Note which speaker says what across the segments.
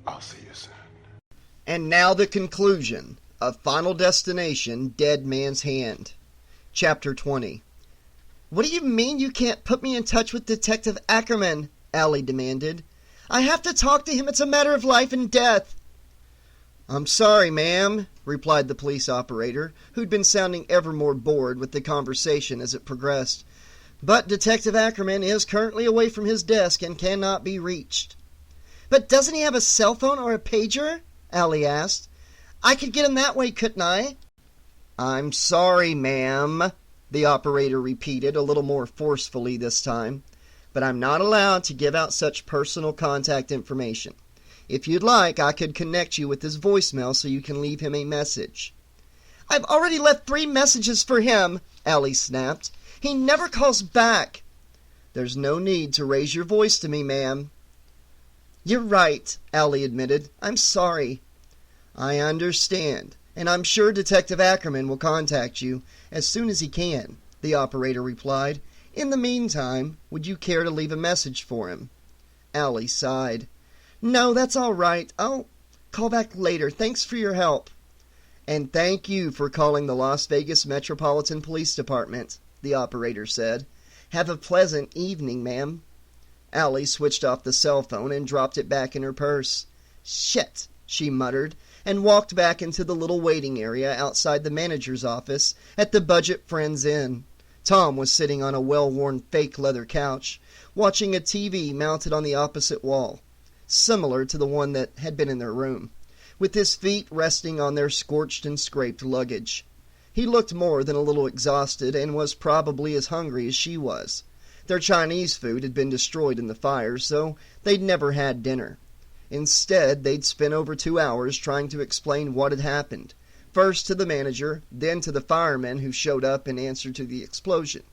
Speaker 1: I'll see you soon.
Speaker 2: And now the conclusion of Final Destination, Dead Man's Hand. Chapter 20. "What do you mean you can't put me in touch with Detective Ackerman?" Allie demanded. "I have to talk to him. It's a matter of life and death." "I'm sorry, ma'am," replied the police operator, who'd been sounding ever more bored with the conversation as it progressed. "But Detective Ackerman is currently away from his desk and cannot be reached." "But doesn't he have a cell phone or a pager?" Allie asked. "I could get him that way, couldn't I?" "I'm sorry, ma'am," the operator repeated, a little more forcefully this time, "but I'm not allowed to give out such personal contact information. If you'd like, I could connect you with his voicemail so you can leave him a message." "I've already left 3 messages for him," Allie snapped. "He never calls back." "There's no need to raise your voice to me, ma'am." "You're right," Allie admitted. "I'm sorry." "I understand, and I'm sure Detective Ackerman will contact you as soon as he can," the operator replied. "In the meantime, would you care to leave a message for him?" Allie sighed. "No, that's all right. I'll call back later. Thanks for your help." "And thank you for calling the Las Vegas Metropolitan Police Department," the operator said. "Have a pleasant evening, ma'am." Allie switched off the cell phone and dropped it back in her purse. "Shit," she muttered, and walked back into the little waiting area outside the manager's office at the Budget Friends Inn. Tom was sitting on a well-worn fake leather couch, watching a TV mounted on the opposite wall, similar to the one that had been in their room, with his feet resting on their scorched and scraped luggage. He looked more than a little exhausted and was probably as hungry as she was. Their Chinese food had been destroyed in the fire, so they'd never had dinner. Instead, they'd spent over 2 hours trying to explain what had happened, first to the manager, then to the firemen who showed up in answer to the explosion.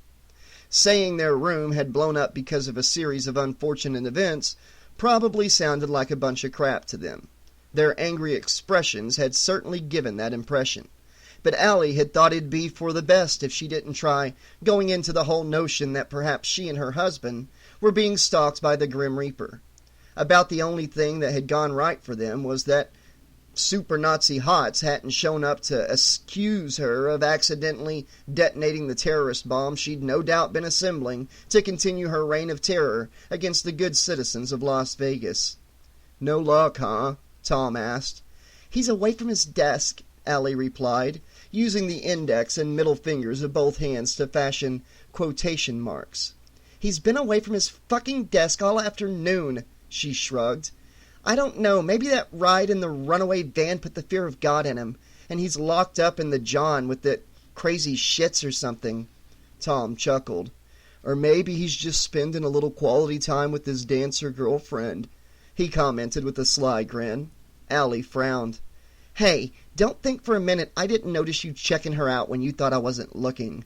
Speaker 2: Saying their room had blown up because of a series of unfortunate events probably sounded like a bunch of crap to them. Their angry expressions had certainly given that impression. But Allie had thought it'd be for the best if she didn't try going into the whole notion that perhaps she and her husband were being stalked by the Grim Reaper. About the only thing that had gone right for them was that Super Nazi Hots hadn't shown up to accuse her of accidentally detonating the terrorist bomb she'd no doubt been assembling to continue her reign of terror against the good citizens of Las Vegas. "No luck, huh?" Tom asked. "He's away from his desk," Allie replied, using the index and middle fingers of both hands to fashion quotation marks. "He's been away from his fucking desk all afternoon," she shrugged. "I don't know, maybe that ride in the runaway van put the fear of God in him, and he's locked up in the John with the crazy shits or something." Tom chuckled. "Or maybe he's just spending a little quality time with his dancer girlfriend," he commented with a sly grin. Allie frowned. "Hey, don't think for a minute I didn't notice you checking her out when you thought I wasn't looking."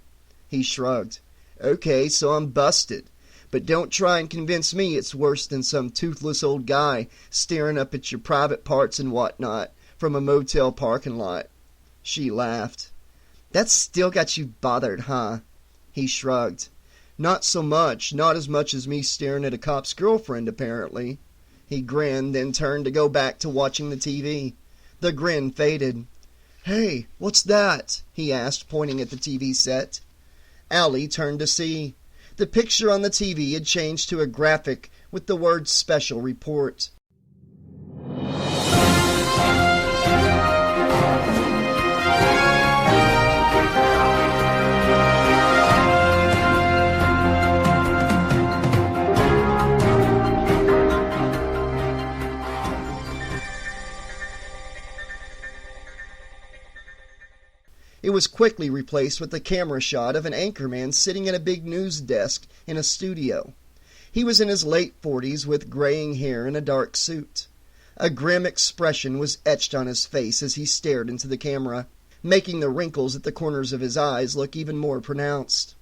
Speaker 2: He shrugged. "Okay, so I'm busted. But don't try and convince me it's worse than some toothless old guy staring up at your private parts and whatnot from a motel parking lot." She laughed. "That's still got you bothered, huh?" He shrugged. "Not so much. Not as much as me staring at a cop's girlfriend, apparently." He grinned, then turned to go back to watching the TV. The grin faded. "Hey, what's that?" he asked, pointing at the TV set. Allie turned to see. The picture on the TV had changed to a graphic with the word "Special Report." It was quickly replaced with a camera shot of an anchorman sitting at a big news desk in a studio. He was in his late 40s with graying hair and a dark suit. A grim expression was etched on his face as he stared into the camera, making the wrinkles at the corners of his eyes look even more pronounced.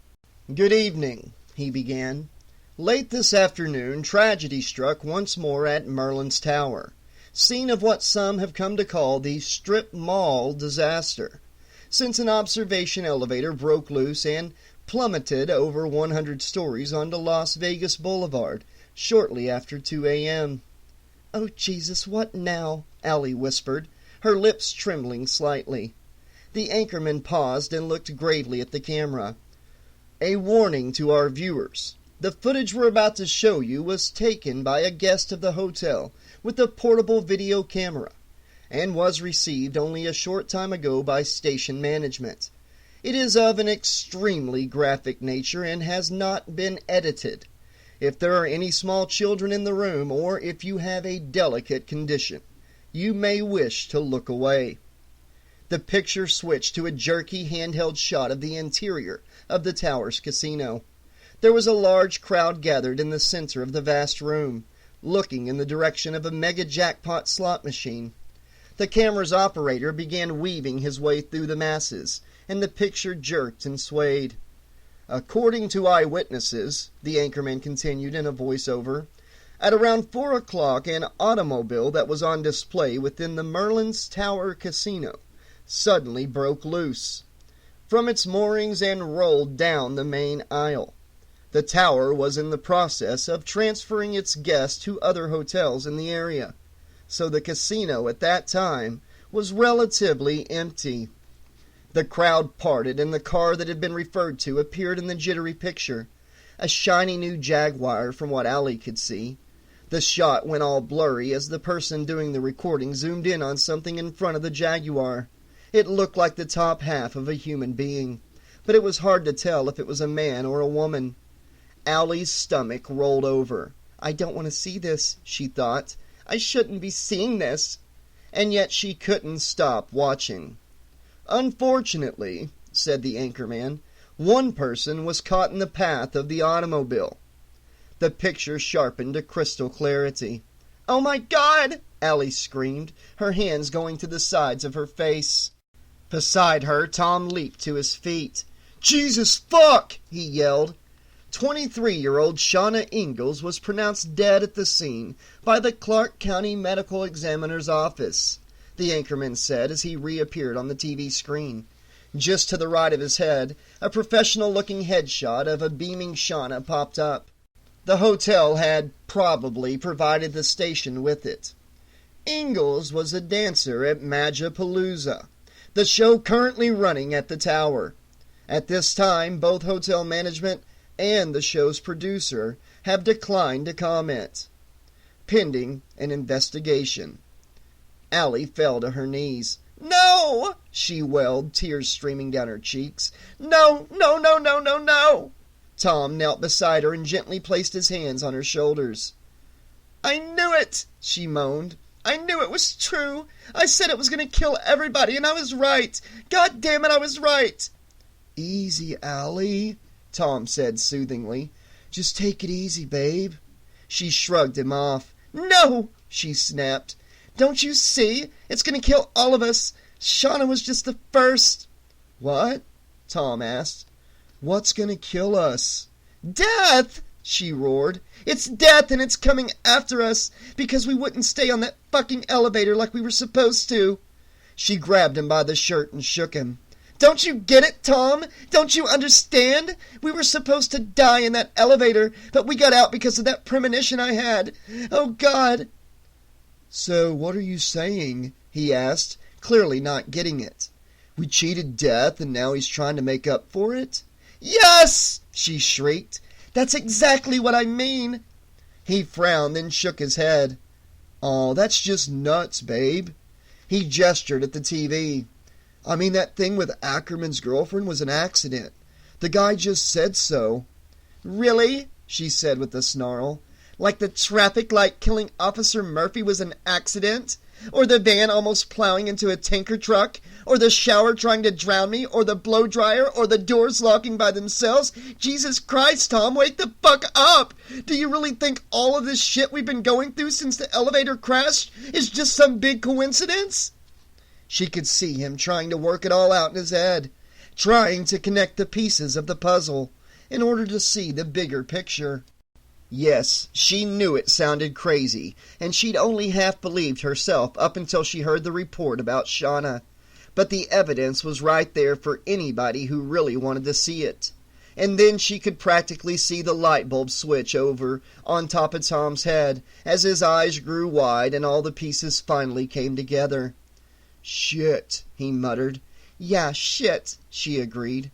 Speaker 2: "Good evening," he began. "Late this afternoon, tragedy struck once more at Merlin's Tower, scene of what some have come to call the Strip Mall disaster, since an observation elevator broke loose and plummeted over 100 stories onto Las Vegas Boulevard shortly after 2 a.m. "Oh, Jesus, what now?" Allie whispered, her lips trembling slightly. The anchorman paused and looked gravely at the camera. "A warning to our viewers. The footage we're about to show you was taken by a guest of the hotel with a portable video camera and was received only a short time ago by station management. It is of an extremely graphic nature and has not been edited. If there are any small children in the room, or if you have a delicate condition, you may wish to look away." The picture switched to a jerky handheld shot of the interior of the Towers Casino. There was a large crowd gathered in the center of the vast room, looking in the direction of a mega jackpot slot machine. The camera's operator began weaving his way through the masses, and the picture jerked and swayed. "According to eyewitnesses," the anchorman continued in a voiceover, "at around 4 o'clock an automobile that was on display within the Merlin's Tower Casino suddenly broke loose from its moorings and rolled down the main aisle. The tower was in the process of transferring its guests to other hotels in the area, so the casino at that time was relatively empty. The crowd parted and the car that had been referred to appeared in the jittery picture, a shiny new Jaguar from what Allie could see. The shot went all blurry as the person doing the recording zoomed in on something in front of the Jaguar. It looked like the top half of a human being, but it was hard to tell if it was a man or a woman. Allie's stomach rolled over. "I don't want to see this," she thought. "I shouldn't be seeing this." And yet she couldn't stop watching. "Unfortunately," said the anchorman, "one person was caught in the path of the automobile." The picture sharpened to crystal clarity. "Oh my God!" Allie screamed, her hands going to the sides of her face. Beside her, Tom leaped to his feet. "Jesus fuck!" he yelled. 23-year-old Shauna Ingalls was pronounced dead at the scene by the Clark County Medical Examiner's office, the anchorman said as he reappeared on the TV screen. Just to the right of his head, a professional-looking headshot of a beaming Shauna popped up. The hotel had probably provided the station with it. Ingalls was a dancer at Magapalooza, the show currently running at the Tower. At this time, both hotel management and the show's producer have declined to comment, pending an investigation. Allie fell to her knees. "No!" she wailed, tears streaming down her cheeks. "No, no, no, no, no, no!" Tom knelt beside her and gently placed his hands on her shoulders. "I knew it!" she moaned. "I knew it was true. I said it was going to kill everybody, and I was right. God damn it, I was right." "Easy, Allie," Tom said soothingly. "Just take it easy, babe." She shrugged him off. "No!" she snapped. "Don't you see? It's going to kill all of us. Shauna was just the first." "What?" Tom asked. "What's going to kill us?" "Death!" she roared. "It's death, and it's coming after us because we wouldn't stay on that fucking elevator like we were supposed to." She grabbed him by the shirt and shook him. "Don't you get it, Tom? Don't you understand? We were supposed to die in that elevator, but we got out because of that premonition I had. Oh, God." "So what are you saying?" he asked, clearly not getting it. "We cheated death and now he's trying to make up for it?" "Yes!" she shrieked. "That's exactly what I mean." He frowned, then shook his head. "Aw, that's just nuts, babe." He gestured at the TV. "I mean, that thing with Ackerman's girlfriend was an accident. The guy just said so." "Really?" she said with a snarl. "Like the traffic light killing Officer Murphy was an accident? Or the van almost plowing into a tanker truck? Or the shower trying to drown me? Or the blow dryer? Or the doors locking by themselves? Jesus Christ, Tom, wake the fuck up! Do you really think all of this shit we've been going through since the elevator crashed is just some big coincidence?" She could see him trying to work it all out in his head, trying to connect the pieces of the puzzle in order to see the bigger picture. Yes, she knew it sounded crazy, and she'd only half believed herself up until she heard the report about Shauna. But the evidence was right there for anybody who really wanted to see it. And then she could practically see the light bulb switch over on top of Tom's head as his eyes grew wide and all the pieces finally came together. "Shit," he muttered. "Yeah, shit," she agreed.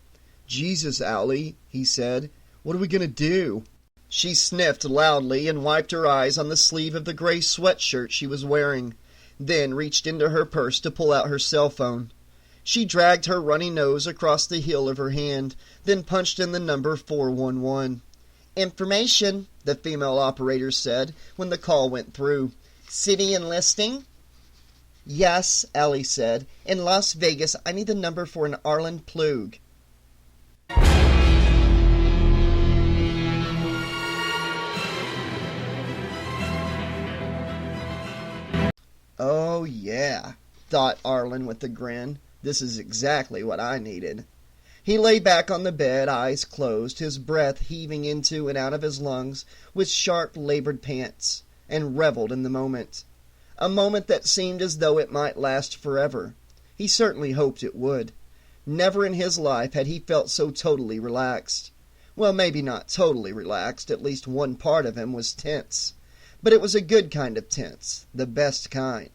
Speaker 2: "Jesus, Allie," he said. "What are we going to do?" She sniffed loudly and wiped her eyes on the sleeve of the gray sweatshirt she was wearing, then reached into her purse to pull out her cell phone. She dragged her runny nose across the heel of her hand, then punched in the number 411. "Information," the female operator said when the call went through. "City enlisting?" "Yes," Allie said. "In Las Vegas, I need the number for an Arlen Plug." "Oh, yeah," thought Arlen with a grin. "This is exactly what I needed." He lay back on the bed, eyes closed, his breath heaving into and out of his lungs with sharp, labored pants, and reveled in the moment. A moment that seemed as though it might last forever. He certainly hoped it would. Never in his life had he felt so totally relaxed. Well, maybe not totally relaxed, at least one part of him was tense. But it was a good kind of tense, the best kind.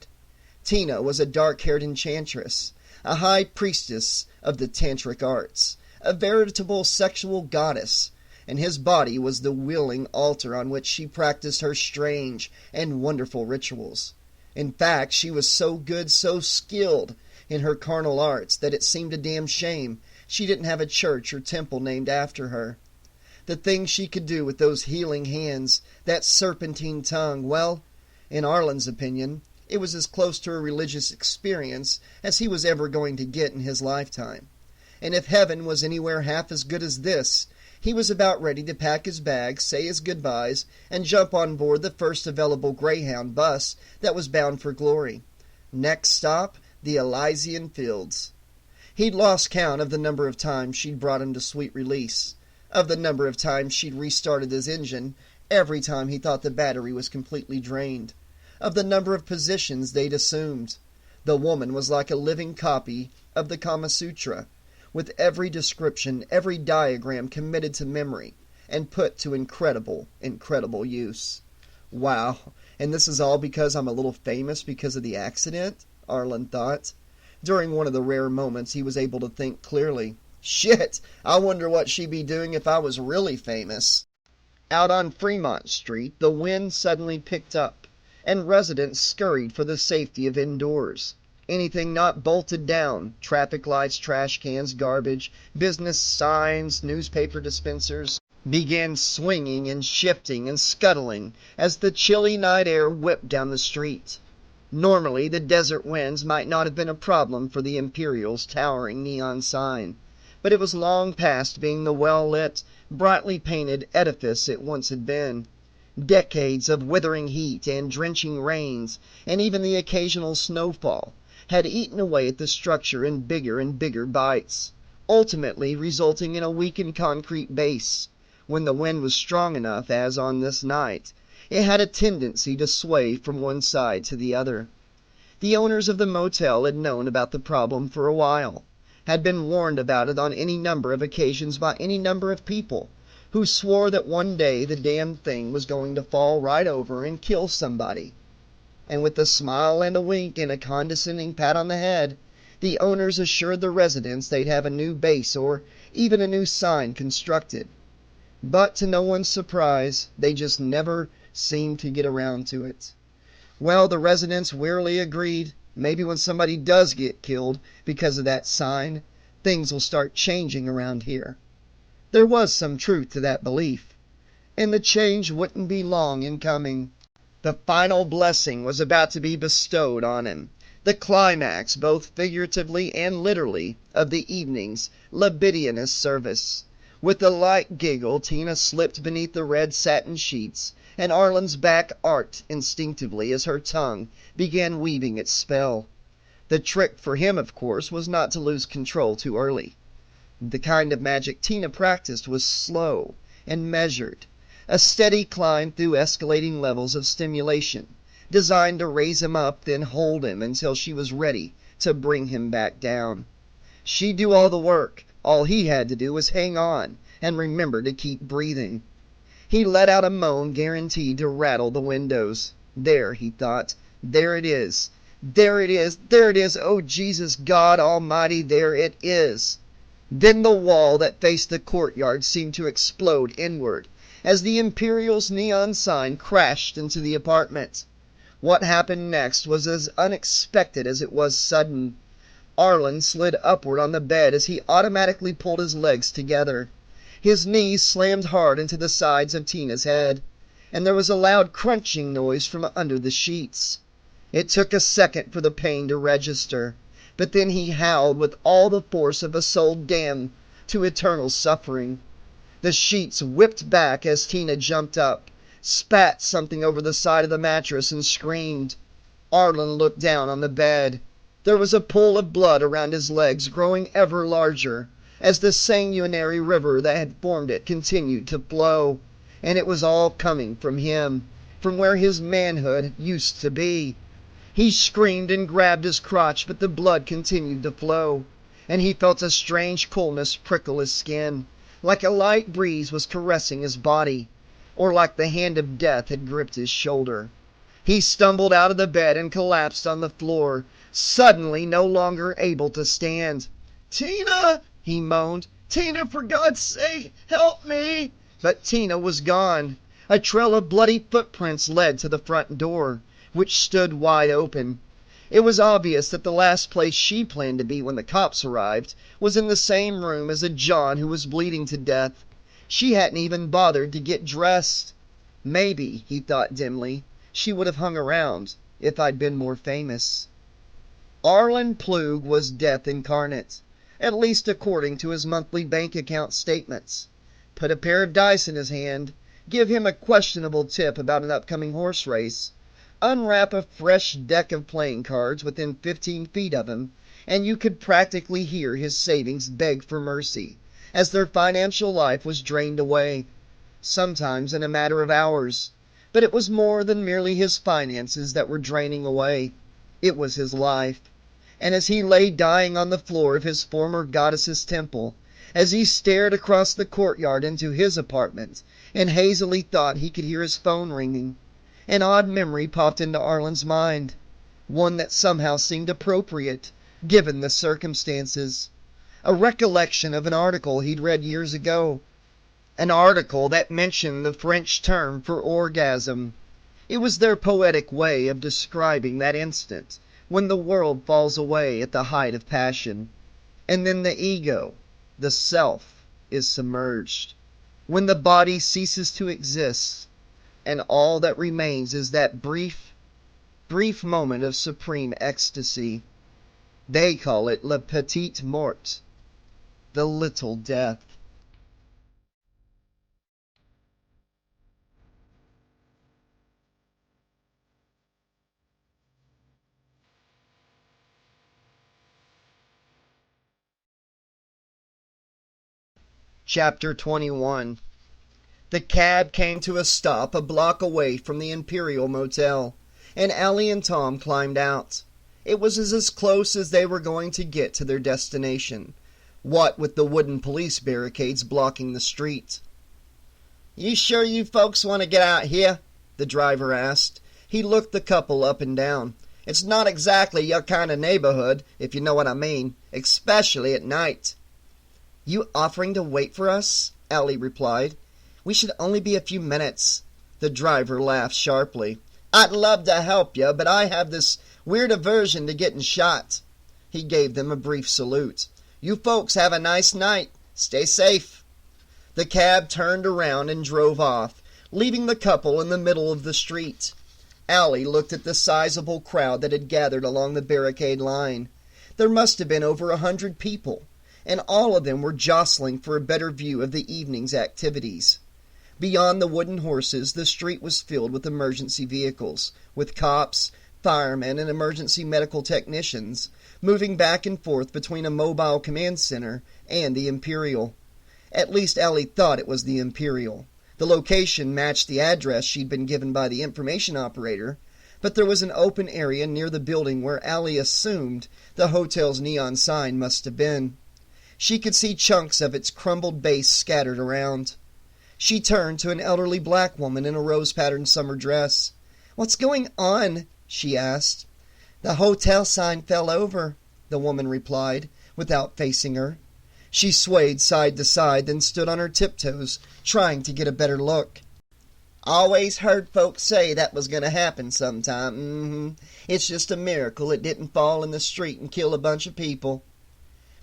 Speaker 2: Tina was a dark-haired enchantress, a high priestess of the tantric arts, a veritable sexual goddess, and his body was the willing altar on which she practiced her strange and wonderful rituals. In fact, she was so good, so skilled in her carnal arts, that it seemed a damn shame she didn't have a church or temple named after her. The things she could do with those healing hands, that serpentine tongue, well, in Arlen's opinion, it was as close to a religious experience as he was ever going to get in his lifetime. And if heaven was anywhere half as good as this, he was about ready to pack his bags, say his goodbyes, and jump on board the first available Greyhound bus that was bound for glory. Next stop, the Elysian Fields. He'd lost count of the number of times she'd brought him to sweet release, of the number of times she'd restarted his engine every time he thought the battery was completely drained, of the number of positions they'd assumed. The woman was like a living copy of the Kama Sutra, with every description, every diagram committed to memory and put to incredible, incredible use. Wow, and this is all because I'm a little famous because of the accident? Arlen thought. During one of the rare moments he was able to think clearly. Shit, I wonder what she'd be doing if I was really famous. Out on Fremont Street, the wind suddenly picked up, and residents scurried for the safety of indoors. Anything not bolted down, traffic lights, trash cans, garbage, business signs, newspaper dispensers, began swinging and shifting and scuttling as the chilly night air whipped down the street. Normally, the desert winds might not have been a problem for the Imperial's towering neon sign, but it was long past being the well-lit, brightly painted edifice it once had been. Decades of withering heat and drenching rains, and even the occasional snowfall, had eaten away at the structure in bigger and bigger bites, ultimately resulting in a weakened concrete base. When the wind was strong enough, as on this night, it had a tendency to sway from one side to the other. The owners of the motel had known about the problem for a while, had been warned about it on any number of occasions by any number of people who swore that one day the damn thing was going to fall right over and kill somebody. And with a smile and a wink and a condescending pat on the head, the owners assured the residents they'd have a new base or even a new sign constructed. But to no one's surprise, they just never seemed to get around to it. Well, the residents wearily agreed, maybe when somebody does get killed because of that sign, things will start changing around here. There was some truth to that belief, and the change wouldn't be long in coming. The final blessing was about to be bestowed on him, the climax, both figuratively and literally, of the evening's libidinous service. With a light giggle, Tina slipped beneath the red satin sheets, and Arlen's back arched instinctively as her tongue began weaving its spell. The trick for him, of course, was not to lose control too early. The kind of magic Tina practiced was slow and measured, a steady climb through escalating levels of stimulation, designed to raise him up, then hold him until she was ready to bring him back down. She'd do all the work. All he had to do was hang on and remember to keep breathing. He let out a moan guaranteed to rattle the windows. There, he thought. There it is. There it is. There it is. Oh, Jesus God Almighty, there it is. Then the wall that faced the courtyard seemed to explode inward as the Imperial's neon sign crashed into the apartment. What happened next was as unexpected as it was sudden. Arlen slid upward on the bed as he automatically pulled his legs together. His knees slammed hard into the sides of Tina's head, and there was a loud crunching noise from under the sheets. It took a second for the pain to register, but then he howled with all the force of a soul damned to eternal suffering. The sheets whipped back as Tina jumped up, spat something over the side of the mattress, and screamed. Arlen looked down on the bed. There was a pool of blood around his legs, growing ever larger as the sanguinary river that had formed it continued to flow. And it was all coming from him, from where his manhood used to be. He screamed and grabbed his crotch, but the blood continued to flow, and he felt a strange coolness prickle his skin, like a light breeze was caressing his body, or like the hand of death had gripped his shoulder. He stumbled out of the bed and collapsed on the floor, suddenly no longer able to stand. "Tina!" he moaned. "Tina, for God's sake, help me!" But Tina was gone. A trail of bloody footprints led to the front door, which stood wide open. It was obvious that the last place she planned to be when the cops arrived was in the same room as a John who was bleeding to death. She hadn't even bothered to get dressed. Maybe, he thought dimly, she would have hung around if I'd been more famous. Arlen Plug was death incarnate, at least according to his monthly bank account statements. Put a pair of dice in his hand, give him a questionable tip about an upcoming horse race, unwrap a fresh deck of playing cards within 15 feet of him, and you could practically hear his savings beg for mercy as their financial life was drained away, sometimes in a matter of hours. But it was more than merely his finances that were draining away. It was his life. And as he lay dying on the floor of his former goddess's temple, as he stared across the courtyard into his apartment and hazily thought he could hear his phone ringing, an odd memory popped into Arlen's mind, one that somehow seemed appropriate, given the circumstances. A recollection of an article he'd read years ago. An article that mentioned the French term for orgasm. It was their poetic way of describing that instant when the world falls away at the height of passion, and then the ego, the self, is submerged. When the body ceases to exist, and all that remains is that brief moment of supreme ecstasy. They call it la petite mort, the little death. Chapter 21. The cab came to a stop a block away from the Imperial Motel, and Allie and Tom climbed out. It was as close as they were going to get to their destination, what with the wooden police barricades blocking the street. "You sure you folks want to get out here?" the driver asked. He looked the couple up and down. "It's not exactly your kind of neighborhood, if you know what I mean, especially at night." "You offering to wait for us?" Allie replied. "We should only be a few minutes." The driver laughed sharply. "I'd love to help you, but I have this weird aversion to getting shot." He gave them a brief salute. "You folks have a nice night. Stay safe." The cab turned around and drove off, leaving the couple in the middle of the street. Allie looked at the sizable crowd that had gathered along the barricade line. There must have been over 100 people, and all of them were jostling for a better view of the evening's activities. Beyond the wooden horses, the street was filled with emergency vehicles, with cops, firemen, and emergency medical technicians moving back and forth between a mobile command center and the Imperial. At least Allie thought it was the Imperial. The location matched the address she'd been given by the information operator, but there was an open area near the building where Allie assumed the hotel's neon sign must have been. She could see chunks of its crumbled base scattered around. She turned to an elderly black woman in a rose-patterned summer dress. "What's going on?" she asked. "The hotel sign fell over," the woman replied, without facing her. She swayed side to side, then stood on her tiptoes, trying to get a better look. "Always heard folks say that was going to happen sometime. It's just a miracle it didn't fall in the street and kill a bunch of people."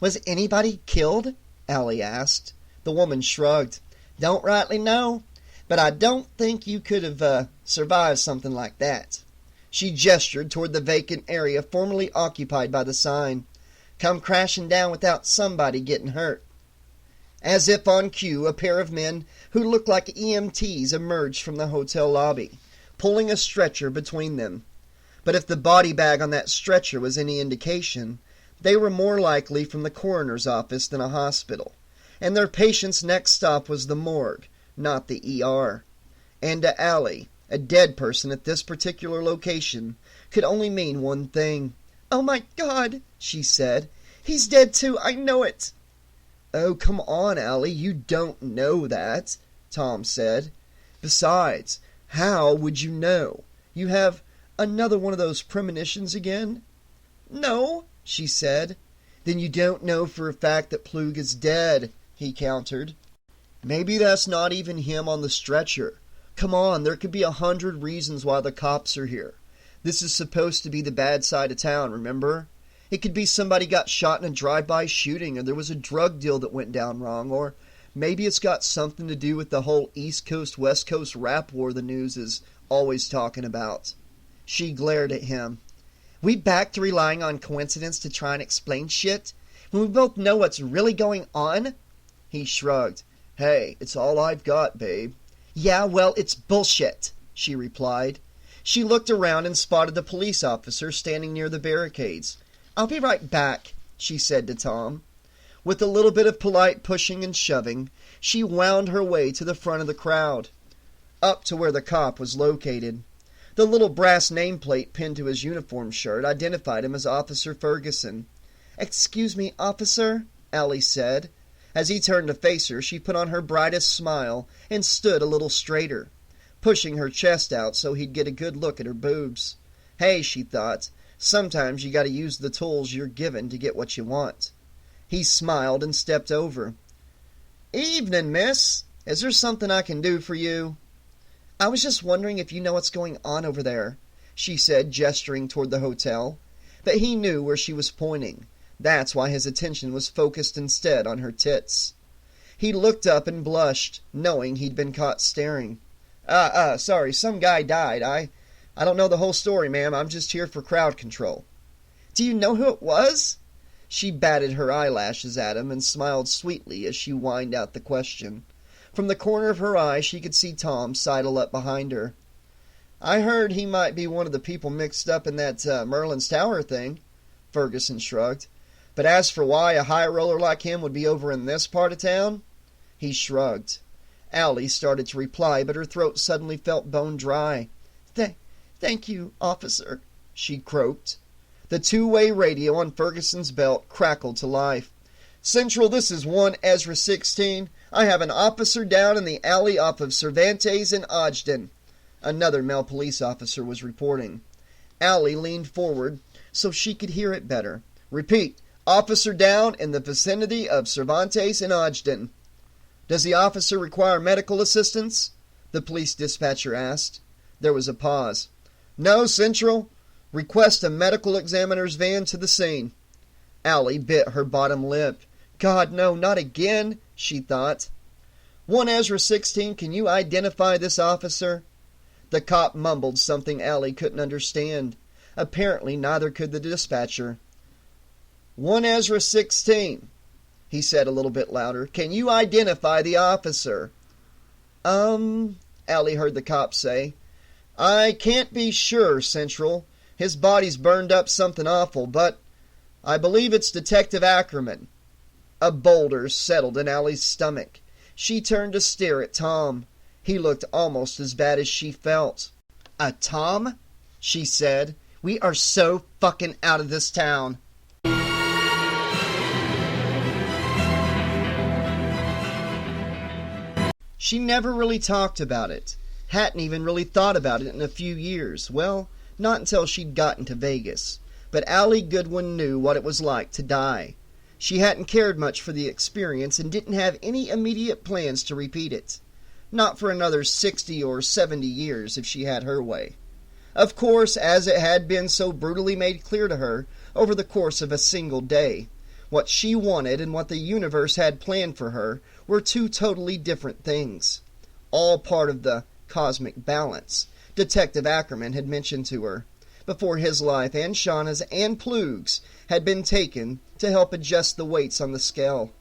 Speaker 2: "Was anybody killed?" Allie asked. The woman shrugged. "Don't rightly know, but I don't think you could have survived something like that." She gestured toward the vacant area formerly occupied by the sign. "Come crashing down without somebody getting hurt." As if on cue, a pair of men who looked like EMTs emerged from the hotel lobby, pulling a stretcher between them. But if the body bag on that stretcher was any indication, they were more likely from the coroner's office than a hospital, and their patient's next stop was the morgue, not the ER. And to Allie, a dead person at this particular location could only mean one thing. "Oh my God," she said. "He's dead too, I know it." "Oh, come on, Allie, you don't know that," Tom said. "Besides, how would you know? You have another one of those premonitions again?" "No," she said. "Then you don't know for a fact that Plug is dead," he countered. "Maybe that's not even him on the stretcher. Come on, there could be 100 reasons why the cops are here. This is supposed to be the bad side of town, remember? It could be somebody got shot in a drive-by shooting, or there was a drug deal that went down wrong, or maybe it's got something to do with the whole East Coast, West Coast rap war the news is always talking about." She glared at him. "We back to relying on coincidence to try and explain shit, when we both know what's really going on?" He shrugged. "Hey, it's all I've got, babe." "Yeah, well, it's bullshit," she replied. She looked around and spotted the police officer standing near the barricades. "I'll be right back," she said to Tom. With a little bit of polite pushing and shoving, she wound her way to the front of the crowd, up to where the cop was located. The little brass nameplate pinned to his uniform shirt identified him as Officer Ferguson. "Excuse me, officer," Allie said. As he turned to face her, she put on her brightest smile and stood a little straighter, pushing her chest out so he'd get a good look at her boobs. Hey, she thought, sometimes you gotta use the tools you're given to get what you want. He smiled and stepped over. "Evening, miss. Is there something I can do for you?" "I was just wondering if you know what's going on over there," she said, gesturing toward the hotel. But he knew where she was pointing. That's why his attention was focused instead on her tits. He looked up and blushed, knowing he'd been caught staring. Sorry, some guy died. I don't know the whole story, ma'am. I'm just here for crowd control." "Do you know who it was?" She batted her eyelashes at him and smiled sweetly as she whined out the question. From the corner of her eye, she could see Tom sidle up behind her. "I heard he might be one of the people mixed up in that Merlin's Tower thing," Ferguson shrugged. "But as for why a high roller like him would be over in this part of town," he shrugged. Allie started to reply, but her throat suddenly felt bone dry. Thank you, officer," she croaked. The two-way radio on Ferguson's belt crackled to life. "Central, this is 1 Ezra 16. I have an officer down in the alley off of Cervantes and Ogden." Another male police officer was reporting. Allie leaned forward so she could hear it better. "Repeat, officer down in the vicinity of Cervantes and Ogden." "Does the officer require medical assistance?" the police dispatcher asked. There was a pause. "No, Central. Request a medical examiner's van to the scene." Allie bit her bottom lip. God, no, not again, she thought. 1 Ezra 16, can you identify this officer? The cop mumbled something Allie couldn't understand. Apparently neither could the dispatcher. 1 Ezra 16, he said a little bit louder. Can you identify the officer? Allie heard the cop say. I can't be sure, Central. His body's burned up something awful, but I believe it's Detective Ackerman. A boulder settled in Allie's stomach. She turned to stare at Tom. He looked almost as bad as she felt. Tom? She said. We are so fucking out of this town. She never really talked about it. Hadn't even really thought about it in a few years. Well, not until she'd gotten to Vegas. But Annie Goodwin knew what it was like to die. She hadn't cared much for the experience and didn't have any immediate plans to repeat it. Not for another 60 or 70 years if she had her way. Of course, as it had been so brutally made clear to her over the course of a single day, what she wanted and what the universe had planned for her were two totally different things. All part of the cosmic balance Detective Ackerman had mentioned to her, before his life and Shauna's and Plug's had been taken to help adjust the weights on the scale.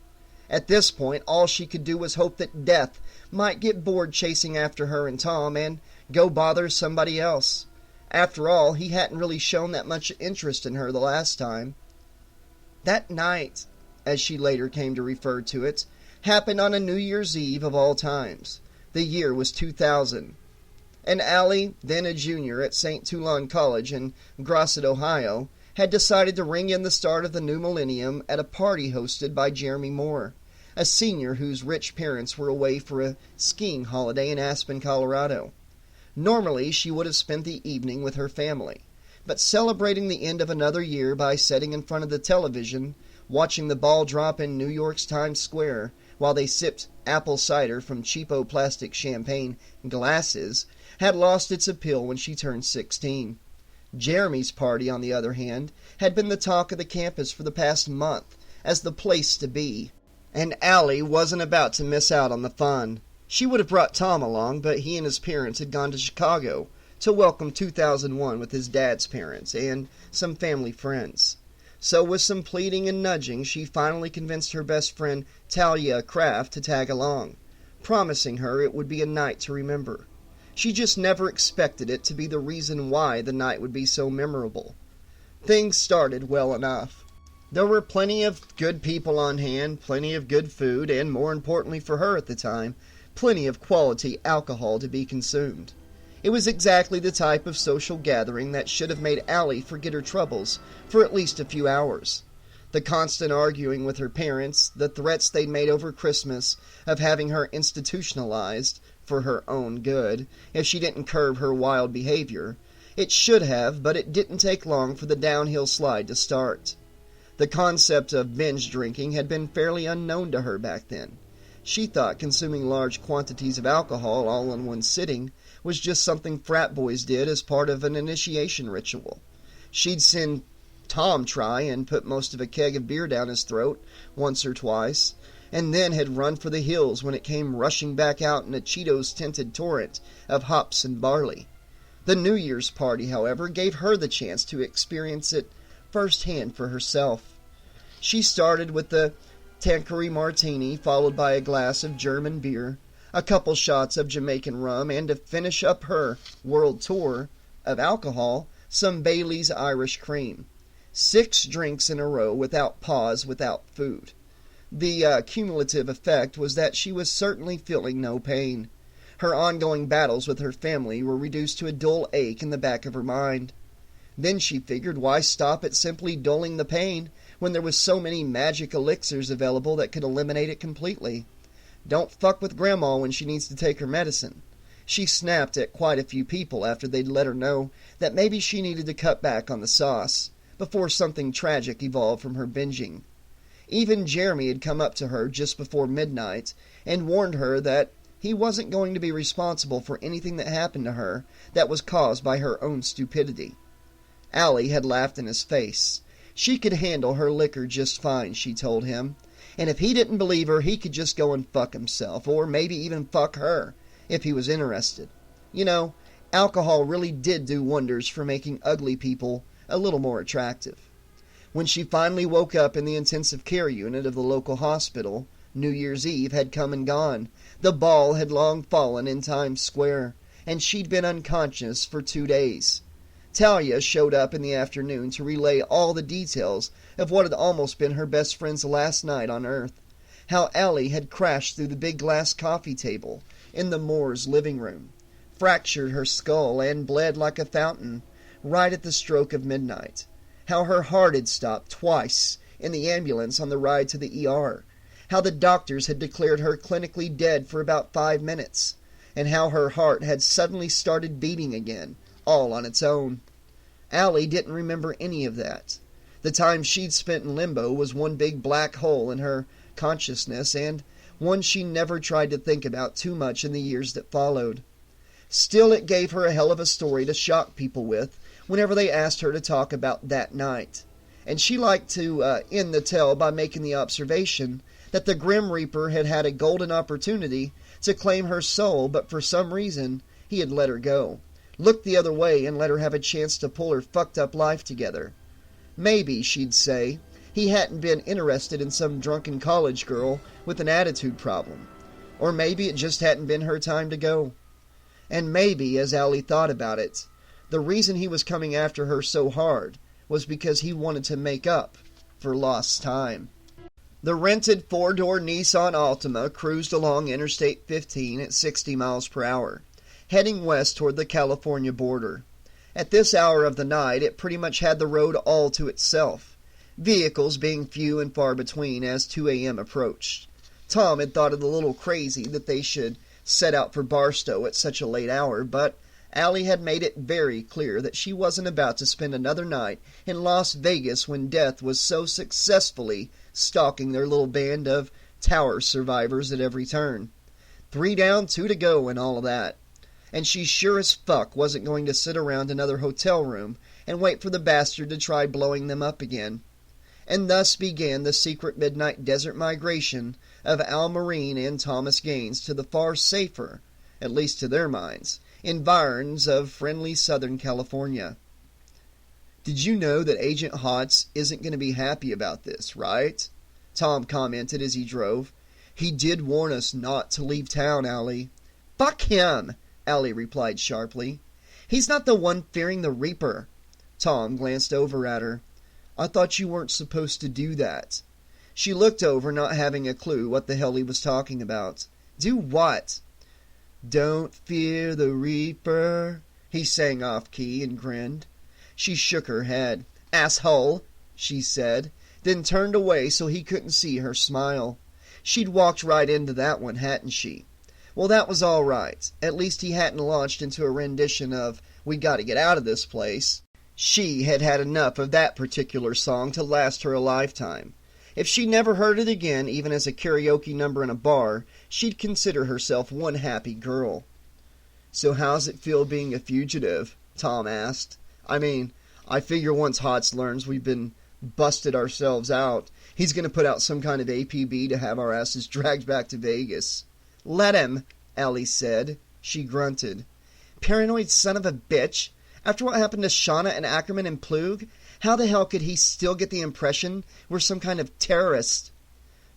Speaker 2: At this point, all she could do was hope that death might get bored chasing after her and Tom and go bother somebody else. After all, he hadn't really shown that much interest in her the last time. That night, as she later came to refer to it, happened on a New Year's Eve of all times. The year was 2000. And Allie, then a junior at St. Toulon College in Grosset, Ohio, had decided to ring in the start of the new millennium at a party hosted by Jeremy Moore, a senior whose rich parents were away for a skiing holiday in Aspen, Colorado. Normally, she would have spent the evening with her family, but celebrating the end of another year by sitting in front of the television, watching the ball drop in New York's Times Square while they sipped apple cider from cheapo plastic champagne glasses, had lost its appeal when she turned 16. Jeremy's party, on the other hand, had been the talk of the campus for the past month as the place to be, and Allie wasn't about to miss out on the fun. She would have brought Tom along, but he and his parents had gone to Chicago to welcome 2001 with his dad's parents and some family friends. So with some pleading and nudging, she finally convinced her best friend Talia Kraft to tag along, promising her it would be a night to remember. She just never expected it to be the reason why the night would be so memorable. Things started well enough. There were plenty of good people on hand, plenty of good food, and more importantly for her at the time, plenty of quality alcohol to be consumed. It was exactly the type of social gathering that should have made Allie forget her troubles for at least a few hours. The constant arguing with her parents, the threats they'd made over Christmas of having her institutionalized for her own good if she didn't curb her wild behavior. It should have, but it didn't take long for the downhill slide to start. The concept of binge drinking had been fairly unknown to her back then. She thought consuming large quantities of alcohol all in one sitting was just something frat boys did as part of an initiation ritual. She'd seen Tom try and put most of a keg of beer down his throat once or twice, and then had run for the hills when it came rushing back out in a Cheetos-tinted torrent of hops and barley. The New Year's party, however, gave her the chance to experience it firsthand for herself. She started with the Tanqueray martini, followed by a glass of German beer, a couple shots of Jamaican rum, and to finish up her world tour of alcohol, some Bailey's Irish Cream. 6 drinks in a row without pause, without food. The cumulative effect was that she was certainly feeling no pain. Her ongoing battles with her family were reduced to a dull ache in the back of her mind. Then she figured, why stop at simply dulling the pain when there was so many magic elixirs available that could eliminate it completely? Don't fuck with Grandma when she needs to take her medicine. She snapped at quite a few people after they'd let her know that maybe she needed to cut back on the sauce before something tragic evolved from her binging. Even Jeremy had come up to her just before midnight and warned her that he wasn't going to be responsible for anything that happened to her that was caused by her own stupidity. Allie had laughed in his face. She could handle her liquor just fine, she told him, and if he didn't believe her, he could just go and fuck himself, or maybe even fuck her, if he was interested. You know, alcohol really did do wonders for making ugly people a little more attractive. When she finally woke up in the intensive care unit of the local hospital, New Year's Eve had come and gone. The ball had long fallen in Times Square, and she'd been unconscious for 2 days. Talia showed up in the afternoon to relay all the details of what had almost been her best friend's last night on Earth. How Allie had crashed through the big glass coffee table in the Moores' living room, fractured her skull, and bled like a fountain right at the stroke of midnight. How her heart had stopped twice in the ambulance on the ride to the ER. how the doctors had declared her clinically dead for about 5 minutes, and how her heart had suddenly started beating again, all on its own. Allie didn't remember any of that. The time she'd spent in limbo was one big black hole in her consciousness, and one she never tried to think about too much in the years that followed. Still, it gave her a hell of a story to shock people with whenever they asked her to talk about that night. And she liked to end the tale by making the observation that the Grim Reaper had had a golden opportunity to claim her soul, but for some reason he had let her go, looked the other way, and let her have a chance to pull her fucked up life together. Maybe, she'd say, he hadn't been interested in some drunken college girl with an attitude problem. Or maybe it just hadn't been her time to go. And maybe, as Allie thought about it, the reason he was coming after her so hard was because he wanted to make up for lost time. The rented 4-door Nissan Altima cruised along Interstate 15 at 60 miles per hour, heading west toward the California border. At this hour of the night, it pretty much had the road all to itself, vehicles being few and far between as 2 a.m. approached. Tom had thought it a little crazy that they should set out for Barstow at such a late hour, but Allie had made it very clear that she wasn't about to spend another night in Las Vegas when death was so successfully stalking their little band of tower survivors at every turn. 3 down, 2 to go, and all of that. And she sure as fuck wasn't going to sit around another hotel room and wait for the bastard to try blowing them up again. And thus began the secret midnight desert migration of Al Marine and Thomas Gaines to the far safer, at least to their minds, environs of friendly Southern California. "Did you know that Agent Hotz isn't going to be happy about this, right?" Tom commented as he drove. "He did warn us not to leave town, Allie." "Fuck him!" Allie replied sharply. "He's not the one fearing the Reaper." Tom glanced over at her. "I thought you weren't supposed to do that." She looked over, not having a clue what the hell he was talking about. "Do what?" "Don't fear the Reaper," he sang off-key and grinned. She shook her head. "Asshole," she said, then turned away so he couldn't see her smile. She'd walked right into that one, hadn't she? Well, that was all right. At least he hadn't launched into a rendition of "We Gotta Get Out of This Place." She had had enough of that particular song to last her a lifetime. If she never heard it again, even as a karaoke number in a bar, she'd consider herself one happy girl. "So how's it feel being a fugitive?" Tom asked. I figure once Hotz learns we've been busted ourselves out, he's going to put out some kind of APB to have our asses dragged back to Vegas." "Let him," Allie said. She grunted. "Paranoid son of a bitch. After what happened to Shauna and Ackerman and Plug, how the hell could he still get the impression we're some kind of terrorist?"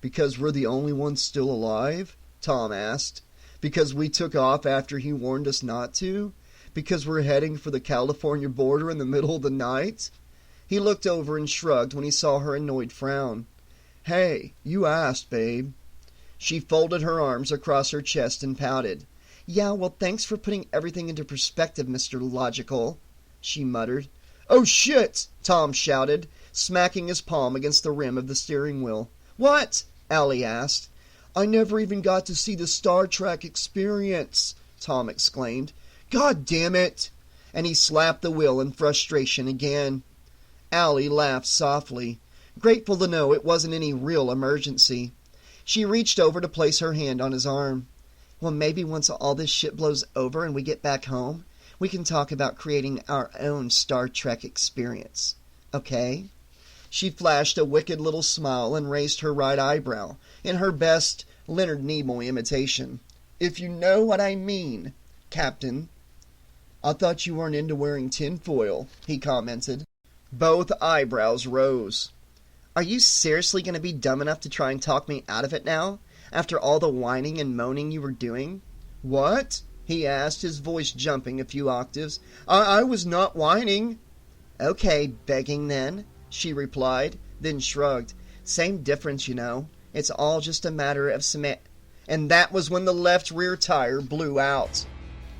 Speaker 2: "Because we're the only ones still alive?" Tom asked. "Because we took off after he warned us not to? Because we're heading for the California border in the middle of the night?" He looked over and shrugged when he saw her annoyed frown. "Hey, you asked, babe." She folded her arms across her chest and pouted. "Yeah, well, thanks for putting everything into perspective, Mr. Logical," she muttered. "Oh, shit!" Tom shouted, smacking his palm against the rim of the steering wheel. "What?" Allie asked. "I never even got to see the Star Trek experience," Tom exclaimed. "God damn it!" And he slapped the wheel in frustration again. Allie laughed softly, grateful to know it wasn't any real emergency. She reached over to place her hand on his arm. "Well, maybe once all this shit blows over and we get back home, we can talk about creating our own Star Trek experience. Okay?" She flashed a wicked little smile and raised her right eyebrow in her best Leonard Nimoy imitation. "If you know what I mean, Captain." "I thought you weren't into wearing tinfoil," he commented. Both eyebrows rose. "Are you seriously going to be dumb enough to try and talk me out of it now, after all the whining and moaning you were doing?" "What?" he asked, his voice jumping a few octaves. I was not whining." "Okay, begging then," she replied, then shrugged. "Same difference, you know. It's all just a matter of And that was when the left rear tire blew out.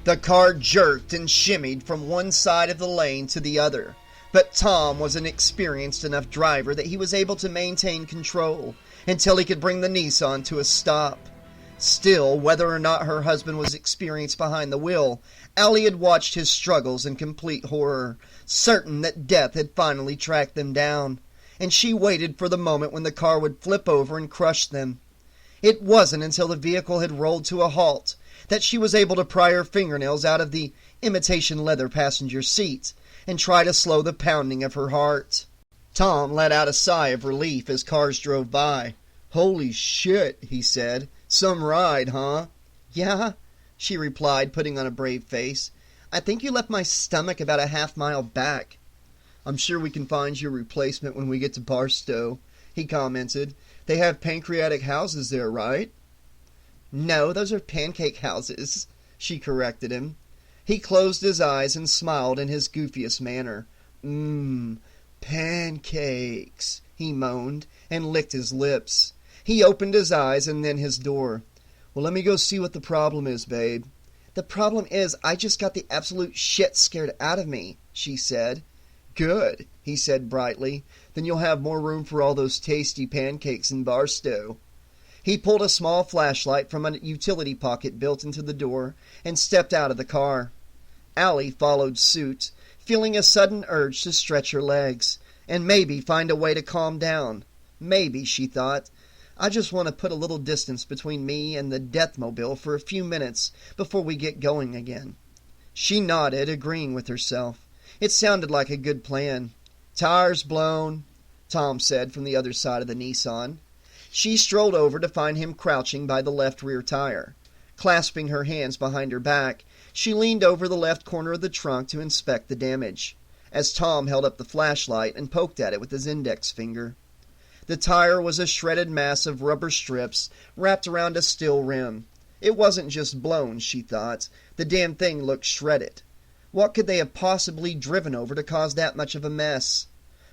Speaker 2: The car jerked and shimmied from one side of the lane to the other. But Tom was an experienced enough driver that he was able to maintain control until he could bring the Nissan to a stop. Still, whether or not her husband was experienced behind the wheel, Allie had watched his struggles in complete horror, certain that death had finally tracked them down, and she waited for the moment when the car would flip over and crush them. It wasn't until the vehicle had rolled to a halt that she was able to pry her fingernails out of the imitation leather passenger seat and try to slow the pounding of her heart. Tom let out a sigh of relief as cars drove by. "Holy shit," he said. "Some ride, huh?" "Yeah," she replied, putting on a brave face. "I think you left my stomach about a half-mile back." "I'm sure we can find you a replacement when we get to Barstow," he commented. "They have pancreatic houses there, right?" "No, those are pancake houses," she corrected him. He closed his eyes and smiled in his goofiest manner. Pancakes," he moaned, and licked his lips. He opened his eyes and then his door. "Well, let me go see what the problem is, babe." "The problem is I just got the absolute shit scared out of me," she said. "Good," he said brightly. "Then you'll have more room for all those tasty pancakes in Barstow." He pulled a small flashlight from a utility pocket built into the door and stepped out of the car. Allie followed suit, feeling a sudden urge to stretch her legs and maybe find a way to calm down. Maybe, she thought, I just want to put a little distance between me and the Deathmobile for a few minutes before we get going again. She nodded, agreeing with herself. It sounded like a good plan. "Tires blown," Tom said from the other side of the Nissan. She strolled over to find him crouching by the left rear tire. Clasping her hands behind her back, she leaned over the left corner of the trunk to inspect the damage, as Tom held up the flashlight and poked at it with his index finger. The tire was a shredded mass of rubber strips wrapped around a steel rim. It wasn't just blown, she thought. The damn thing looked shredded. What could they have possibly driven over to cause that much of a mess?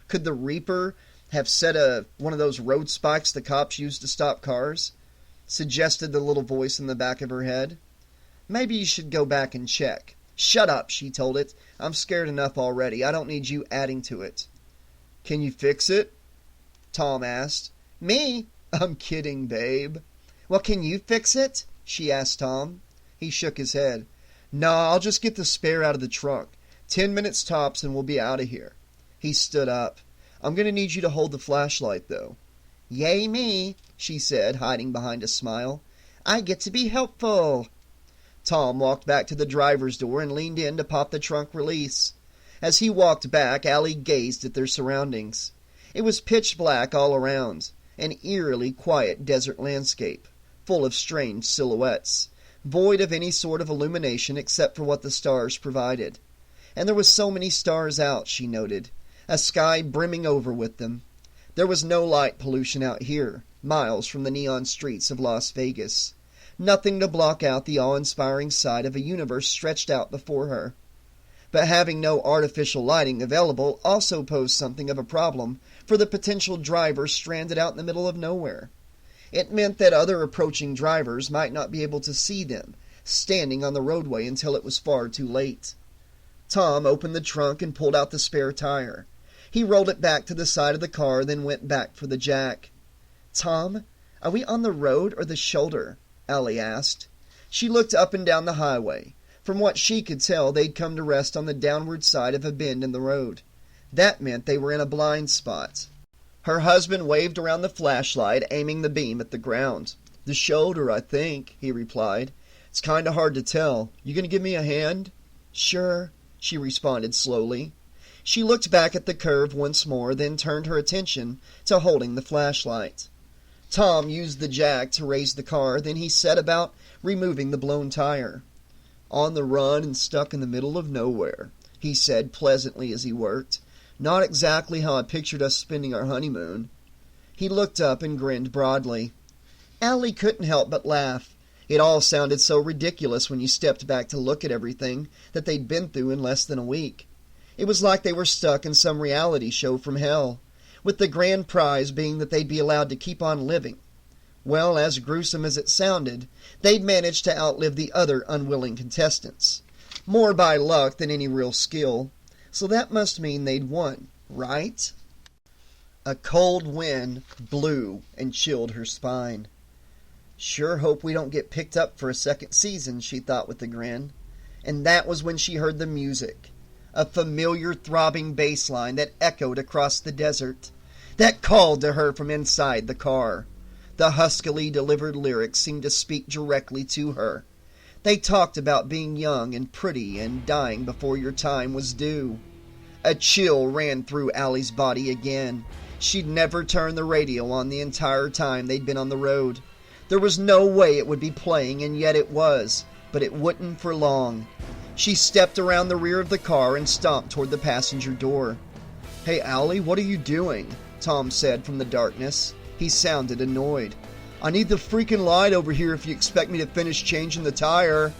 Speaker 2: Could the Reaper have set one of those road spikes the cops use to stop cars? Suggested the little voice in the back of her head. Maybe you should go back and check. "Shut up," she told it. "I'm scared enough already. I don't need you adding to it." "Can you fix it?" Tom asked. "Me? I'm kidding, babe." "Well, can you fix it?" she asked Tom. He shook his head. "No, I'll just get the spare out of the trunk. 10 minutes tops and we'll be out of here." He stood up. "I'm going to need you to hold the flashlight, though." "Yay me," she said, hiding behind a smile. "I get to be helpful." Tom walked back to the driver's door and leaned in to pop the trunk release. As he walked back, Allie gazed at their surroundings. It was pitch black all around, an eerily quiet desert landscape, full of strange silhouettes, void of any sort of illumination except for what the stars provided. And there were so many stars out, she noted, a sky brimming over with them. There was no light pollution out here, miles from the neon streets of Las Vegas. Nothing to block out the awe-inspiring sight of a universe stretched out before her. But having no artificial lighting available also posed something of a problem for the potential driver stranded out in the middle of nowhere. It meant that other approaching drivers might not be able to see them, standing on the roadway until it was far too late. Tom opened the trunk and pulled out the spare tire. He rolled it back to the side of the car, then went back for the jack. "Tom, are we on the road or the shoulder?" Allie asked. She looked up and down the highway. From what she could tell, they'd come to rest on the downward side of a bend in the road. That meant they were in a blind spot. Her husband waved around the flashlight, aiming the beam at the ground. "The shoulder, I think," he replied. "It's kind of hard to tell. You gonna give me a hand?" "Sure," she responded slowly. She looked back at the curve once more, then turned her attention to holding the flashlight. Tom used the jack to raise the car, then he set about removing the blown tire. "On the run and stuck in the middle of nowhere," he said pleasantly as he worked. "Not exactly how I pictured us spending our honeymoon." He looked up and grinned broadly. Allie couldn't help but laugh. It all sounded so ridiculous when you stepped back to look at everything that they'd been through in less than a week. It was like they were stuck in some reality show from hell, with the grand prize being that they'd be allowed to keep on living. Well, as gruesome as it sounded, they'd managed to outlive the other unwilling contestants. More by luck than any real skill. So that must mean they'd won, right? A cold wind blew and chilled her spine. Sure hope we don't get picked up for a second season, she thought with a grin. And that was when she heard the music. A familiar throbbing bass line that echoed across the desert, that called to her from inside the car. The huskily delivered lyrics seemed to speak directly to her. They talked about being young and pretty and dying before your time was due. A chill ran through Allie's body again. She'd never turned the radio on the entire time they'd been on the road. There was no way it would be playing, and yet it was, but it wouldn't for long. She stepped around the rear of the car and stomped toward the passenger door. "Hey, Allie, what are you doing?" Tom said from the darkness. He sounded annoyed. "I need the freaking light over here if you expect me to finish changing the tire."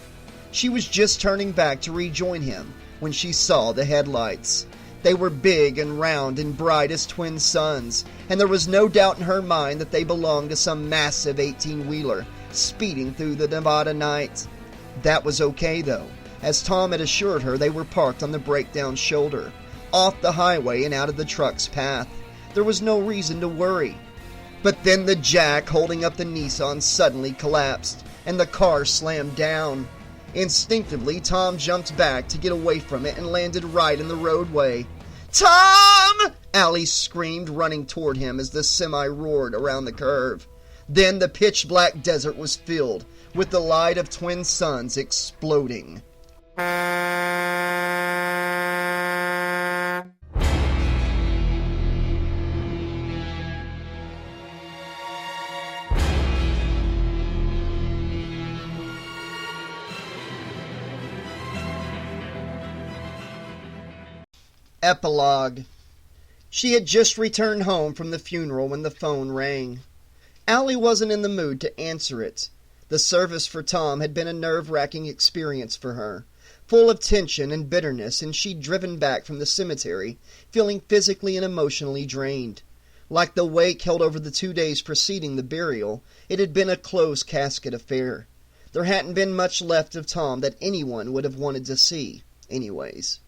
Speaker 2: She was just turning back to rejoin him when she saw the headlights. They were big and round and bright as twin suns, and there was no doubt in her mind that they belonged to some massive 18-wheeler speeding through the Nevada night. That was okay, though. As Tom had assured her, they were parked on the breakdown shoulder, off the highway and out of the truck's path. There was no reason to worry. But then the jack holding up the Nissan suddenly collapsed, and the car slammed down. Instinctively, Tom jumped back to get away from it and landed right in the roadway. "Tom!" Allie screamed, running toward him as the semi roared around the curve. Then the pitch-black desert was filled with the light of twin suns exploding. Epilogue. She had just returned home from the funeral when the phone rang. Allie wasn't in the mood to answer it. The service for Tom had been a nerve-wracking experience for her, full of tension and bitterness, and she'd driven back from the cemetery feeling physically and emotionally drained. Like the wake held over the 2 days preceding the burial, it had been a closed-casket affair. There hadn't been much left of Tom that anyone would have wanted to see, anyways.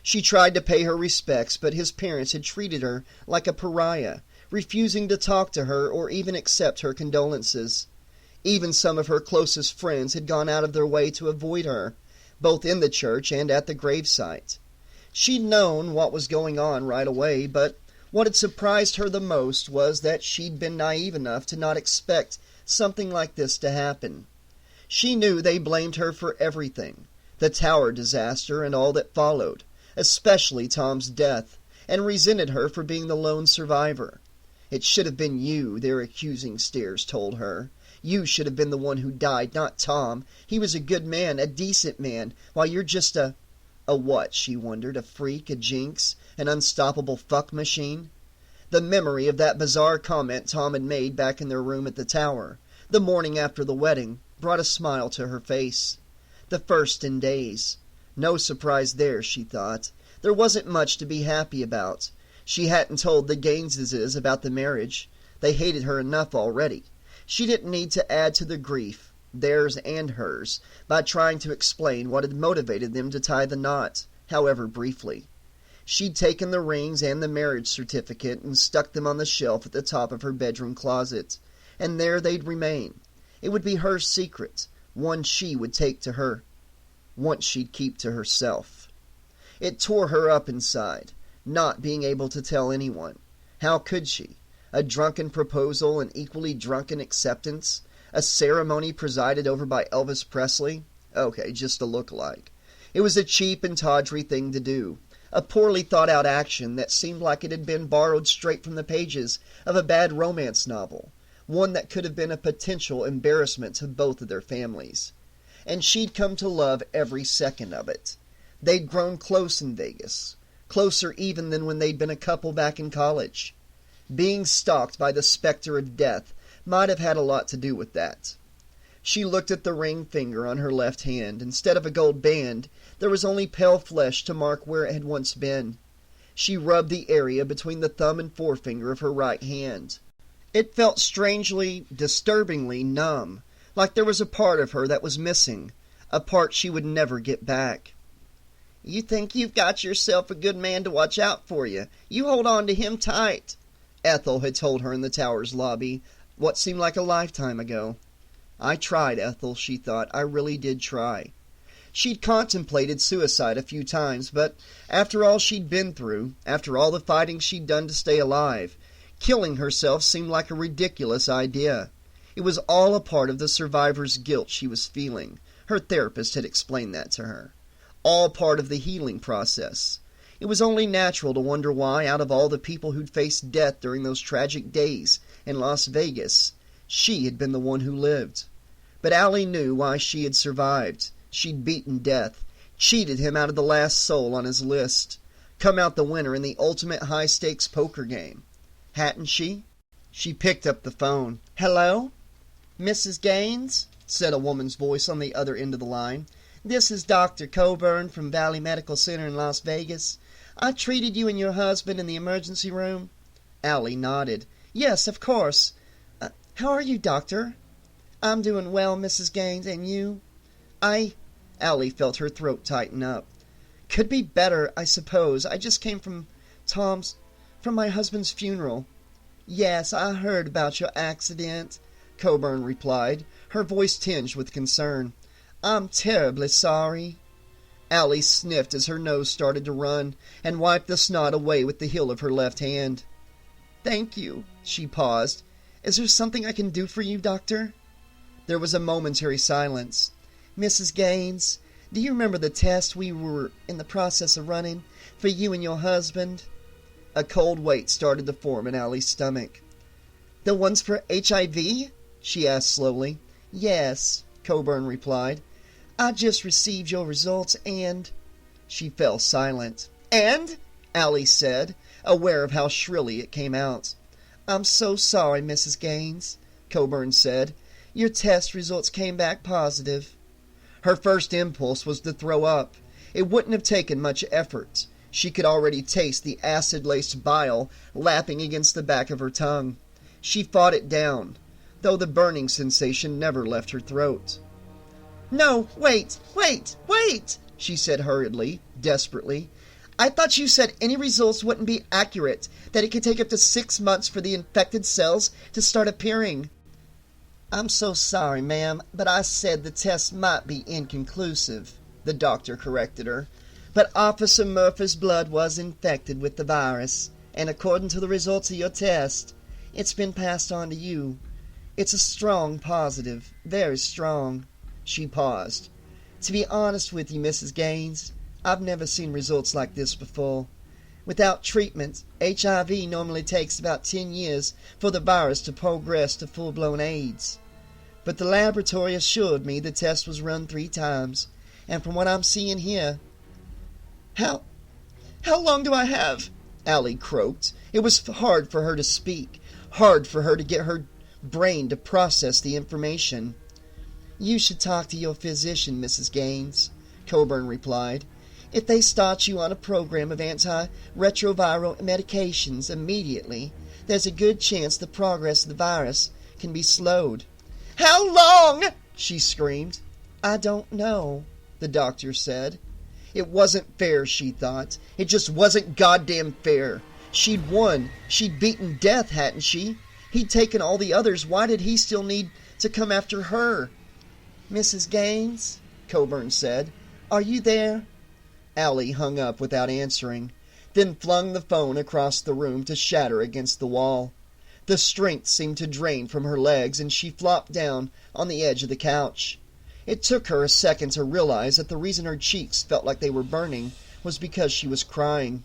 Speaker 2: She tried to pay her respects, but his parents had treated her like a pariah, refusing to talk to her or even accept her condolences. Even some of her closest friends had gone out of their way to avoid her, both in the church and at the gravesite. She'd known what was going on right away, but what had surprised her the most was that she'd been naive enough to not expect something like this to happen. She knew they blamed her for everything, the tower disaster and all that followed, especially Tom's death, and resented her for being the lone survivor. "It should have been you," their accusing stares told her. "You should have been the one who died, not Tom. He was a good man, a decent man, while you're just a what?" she wondered. A freak, a jinx, an unstoppable fuck machine? The memory of that bizarre comment Tom had made back in their room at the tower, the morning after the wedding, brought a smile to her face. The first in days. No surprise there, she thought. There wasn't much to be happy about. She hadn't told the Gaineses about the marriage. They hated her enough already. She didn't need to add to the grief, theirs and hers, by trying to explain what had motivated them to tie the knot, however briefly. She'd taken the rings and the marriage certificate and stuck them on the shelf at the top of her bedroom closet, and there they'd remain. It would be her secret, one she would take to her, one she'd keep to herself. It tore her up inside, not being able to tell anyone. How could she? A drunken proposal, an equally drunken acceptance, a ceremony presided over by Elvis Presley? Okay, just a look-alike. It was a cheap and tawdry thing to do, a poorly thought-out action that seemed like it had been borrowed straight from the pages of a bad romance novel, one that could have been a potential embarrassment to both of their families. And she'd come to love every second of it. They'd grown close in Vegas, closer even than when they'd been a couple back in college. Being stalked by the specter of death might have had a lot to do with that. She looked at the ring finger on her left hand. Instead of a gold band, there was only pale flesh to mark where it had once been. She rubbed the area between the thumb and forefinger of her right hand. It felt strangely, disturbingly numb, like there was a part of her that was missing, a part she would never get back. You think you've got yourself a good man to watch out for you. You hold on to him tight, Ethel had told her in the tower's lobby, what seemed like a lifetime ago. I tried, Ethel, she thought. I really did try. She'd contemplated suicide a few times, but after all she'd been through, after all the fighting she'd done to stay alive, killing herself seemed like a ridiculous idea. It was all a part of the survivor's guilt she was feeling. Her therapist had explained that to her. All part of the healing process. It was only natural to wonder why, out of all the people who'd faced death during those tragic days in Las Vegas, she had been the one who lived. But Allie knew why she had survived. She'd beaten death, cheated him out of the last soul on his list, come out the winner in the ultimate high-stakes poker game. Hadn't she? She picked up the phone. "Hello? Mrs. Gaines?" said a woman's voice on the other end of the line. "This is Dr. Coburn from Valley Medical Center in Las Vegas. I treated you and your husband in the emergency room." Allie nodded. "Yes, of course. How are you, doctor?" "I'm doing well, Mrs. Gaines, and you?" Allie felt her throat tighten up. "Could be better, I suppose. I just came from my husband's funeral." "Yes, I heard about your accident," Coburn replied, her voice tinged with concern. "I'm terribly sorry." Allie sniffed as her nose started to run and wiped the snot away with the heel of her left hand. "Thank you." She paused. "Is there something I can do for you, doctor?" There was a momentary silence. "Mrs. Gaines, do you remember the test we were in the process of running for you and your husband?" A cold weight started to form in Allie's stomach. "The ones for HIV?" she asked slowly. "Yes," Coburn replied. "I just received your results and—" She fell silent. "And?" Allie said, aware of how shrilly it came out. "I'm so sorry, Mrs. Gaines," Coburn said. "Your test results came back positive." Her first impulse was to throw up. It wouldn't have taken much effort. She could already taste the acid-laced bile lapping against the back of her tongue. She fought it down, though the burning sensation never left her throat. "No, wait, she said hurriedly, desperately. "I thought you said any results wouldn't be accurate, that it could take up to 6 months for the infected cells to start appearing." "I'm so sorry, ma'am, but I said the test might be inconclusive," the doctor corrected her. "But Officer Murphy's blood was infected with the virus, and according to the results of your test, it's been passed on to you. It's a strong positive, very strong." She paused. "To be honest with you, Mrs. Gaines, I've never seen results like this before. Without treatment, HIV normally takes about 10 years for the virus to progress to full-blown AIDS. But the laboratory assured me the test was run 3 times, and from what I'm seeing here—" How long do I have?" Allie croaked. It was hard for her to speak, hard for her to get her brain to process the information. "You should talk to your physician, Mrs. Gaines," Coburn replied. "If they start you on a program of antiretroviral medications immediately, there's a good chance the progress of the virus can be slowed." "How long?" she screamed. "I don't know," the doctor said. It wasn't fair, she thought. It just wasn't goddamn fair. She'd won. She'd beaten death, hadn't she? He'd taken all the others. Why did he still need to come after her? "Mrs. Gaines," Coburn said, "are you there?" Allie hung up without answering, then flung the phone across the room to shatter against the wall. The strength seemed to drain from her legs, and she flopped down on the edge of the couch. It took her a second to realize that the reason her cheeks felt like they were burning was because she was crying.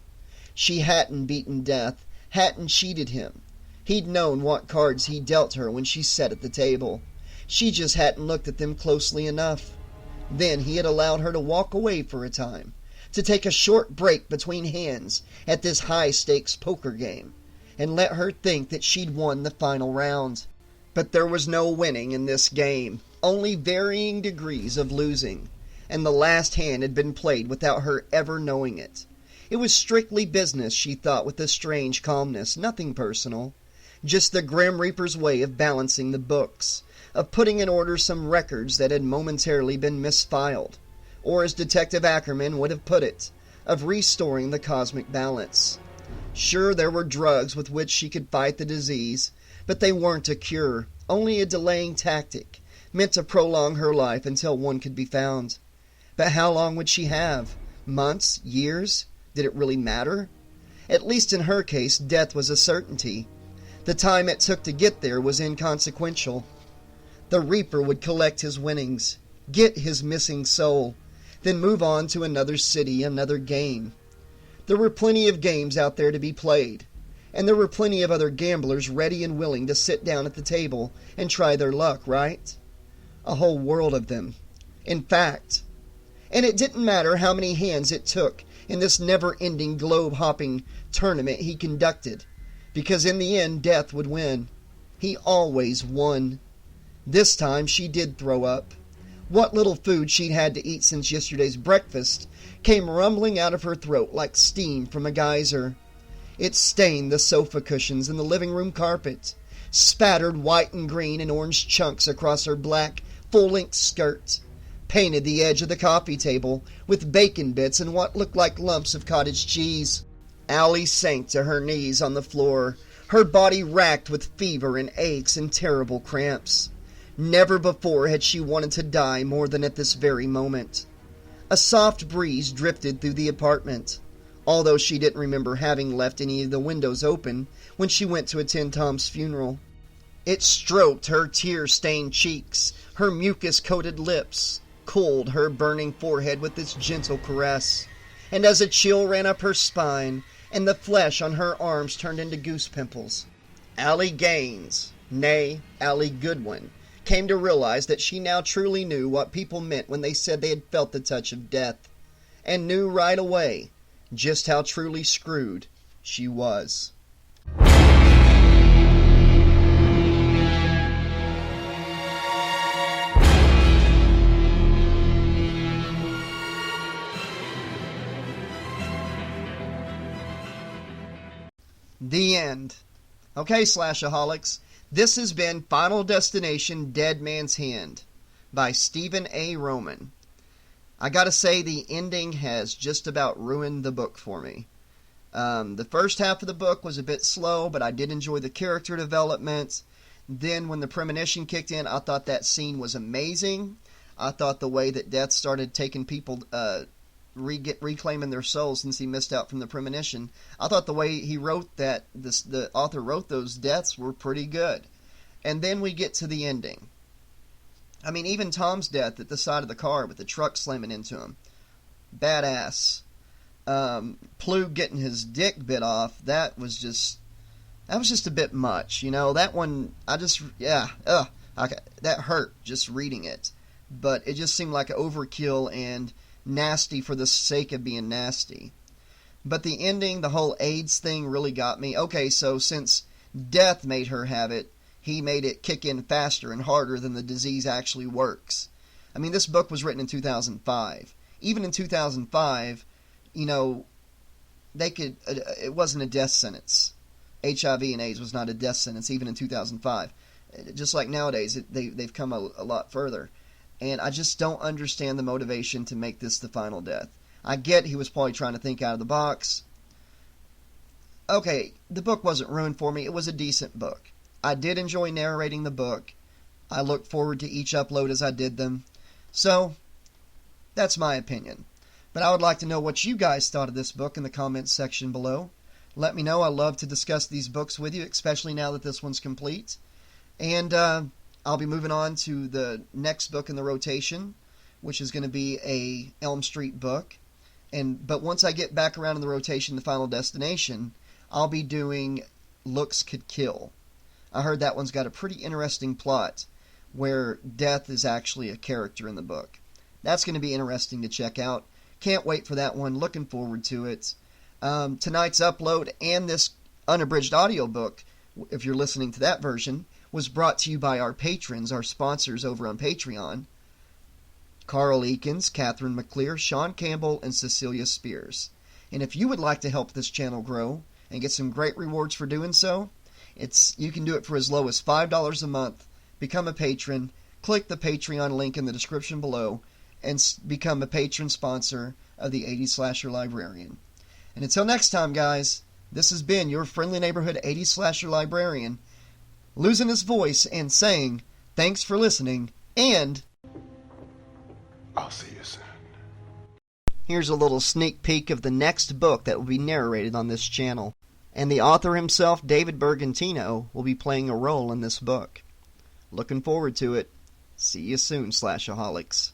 Speaker 2: She hadn't beaten death, hadn't cheated him. He'd known what cards he dealt her when she sat at the table. She just hadn't looked at them closely enough. Then he had allowed her to walk away for a time, to take a short break between hands at this high-stakes poker game, and let her think that she'd won the final round. But there was no winning in this game, only varying degrees of losing, and the last hand had been played without her ever knowing it. It was strictly business, she thought with a strange calmness, nothing personal. Just the Grim Reaper's way of balancing the books, of putting in order some records that had momentarily been misfiled. or as Detective Ackerman would have put it, of restoring the cosmic balance. Sure, there were drugs with which she could fight the disease, but they weren't a cure, only a delaying tactic, meant to prolong her life until one could be found. But how long would she have? Months? Years? Did it really matter? At least in her case, death was a certainty. The time it took to get there was inconsequential. The Reaper would collect his winnings, get his missing soul, then move on to another city, another game. There were plenty of games out there to be played, and there were plenty of other gamblers ready and willing to sit down at the table and try their luck, right? A whole world of them. In fact, and it didn't matter how many hands it took in this never-ending globe-hopping tournament he conducted, because in the end death would win. He always won. This time she did throw up. What little food she'd had to eat since yesterday's breakfast came rumbling out of her throat like steam from a geyser. It stained the sofa cushions and the living room carpet, spattered white and green and orange chunks across her black, full-length skirt, painted the edge of the coffee table with bacon bits and what looked like lumps of cottage cheese. Allie sank to her knees on the floor, her body racked with fever and aches and terrible cramps. Never before had she wanted to die more than at this very moment. A soft breeze drifted through the apartment, although she didn't remember having left any of the windows open when she went to attend Tom's funeral. It stroked her tear-stained cheeks, her mucus-coated lips, cooled her burning forehead with its gentle caress, and as a chill ran up her spine, and the flesh on her arms turned into goose pimples, Allie Gaines, nay, Annie Goodwin, came to realize that she now truly knew what people meant when they said they had felt the touch of death, and knew right away just how truly screwed she was. The end. Okay, Slashaholics, this has been Final Destination Dead Man's Hand by Stephen A. Roman. I gotta say, the ending has just about ruined the book for me. The first half of the book was a bit slow, but I did enjoy the character development. Then when the premonition kicked in, I thought that scene was amazing. I thought the way that Death started taking people, reclaiming their souls since he missed out from the premonition. I thought the way he wrote that, the author wrote those deaths were pretty good. And then we get to the ending. I mean, even Tom's death at the side of the car with the truck slamming into him. Badass. Plug getting his dick bit off, that was just a bit much. You know, that one, that hurt just reading it. But it just seemed like overkill and nasty for the sake of being nasty. But the ending, the whole AIDS thing really got me. Okay, so since Death made her have it, he made it kick in faster and harder than the disease actually works. I mean, this book was written in 2005. Even in 2005, you know, it wasn't a death sentence. HIV and AIDS was not a death sentence, even in 2005. Just like nowadays, they've come a lot further. And I just don't understand the motivation to make this the final death. I get he was probably trying to think out of the box. Okay, the book wasn't ruined for me. It was a decent book. I did enjoy narrating the book. I looked forward to each upload as I did them. So, that's my opinion. But I would like to know what you guys thought of this book in the comments section below. Let me know. I love to discuss these books with you, especially now that this one's complete. And I'll be moving on to the next book in the rotation, which is going to be a Elm Street book. But once I get back around in the rotation to Final Destination, I'll be doing Looks Could Kill. I heard that one's got a pretty interesting plot where Death is actually a character in the book. That's going to be interesting to check out. Can't wait for that one. Looking forward to it. Tonight's upload and this unabridged audiobook, if you're listening to that version, was brought to you by our patrons, our sponsors over on Patreon. Carl Eakins, Catherine McClear, Sean Campbell, and Cecilia Spears. And if you would like to help this channel grow and get some great rewards for doing so, you can do it for as low as $5 a month. Become a patron, click the Patreon link in the description below, and become a patron sponsor of the 80s Slasher Librarian. And until next time, guys, this has been your friendly neighborhood 80s Slasher Librarian, losing his voice and saying thanks for listening, and
Speaker 1: I'll see you soon.
Speaker 2: Here's a little sneak peek of the next book that will be narrated on this channel. And the author himself, David Bergantino, will be playing a role in this book. Looking forward to it. See you soon, Slashaholics.